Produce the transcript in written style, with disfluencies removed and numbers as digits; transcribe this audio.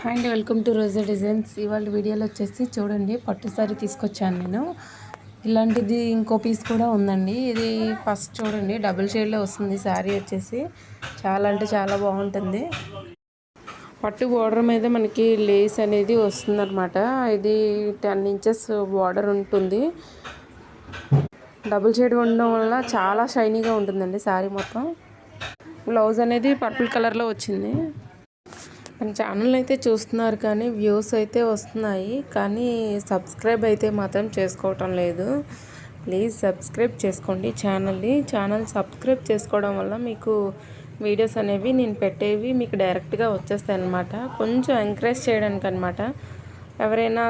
Hi అండి, welcome to Roja designs. ఇవాళ వీడియోలో వచ్చేసి చూడండి, పట్టు సారీ తీసుకొచ్చాను నేను. ఇలాంటిది ఇంకో పీస్ కూడా ఉందండి. ఇది ఫస్ట్ చూడండి, డబుల్ షేడ్లో వస్తుంది శారీ వచ్చేసి. చాలా అంటే చాలా బాగుంటుంది. పట్టు బార్డర్ మీద మనకి లేస్ అనేది వస్తుంది అనమాట. ఇది 10 ఇంచెస్ బార్డర్ ఉంటుంది. డబుల్ షేడ్ ఉండడం వల్ల చాలా షైనీగా ఉంటుందండి శారీ మొత్తం. బ్లౌజ్ అనేది పర్పుల్ కలర్లో వచ్చింది. మన ఛానల్ అయితే చూస్తున్నారు కానీ వ్యూస్ అయితే వస్తున్నాయి, కానీ సబ్స్క్రైబ్ అయితే మాత్రం చేసుకోవటం లేదు. ప్లీజ్ సబ్స్క్రైబ్ చేసుకోండి ఛానల్ సబ్స్క్రైబ్ చేసుకోవడం వల్ల మీకు వీడియోస్ అనేవి నేను పెట్టేవి మీకు డైరెక్ట్గా వచ్చేస్తాయి అన్నమాట. కొంచెం ఎంకరేజ్ చేయడానికి అనమాట. ఎవరైనా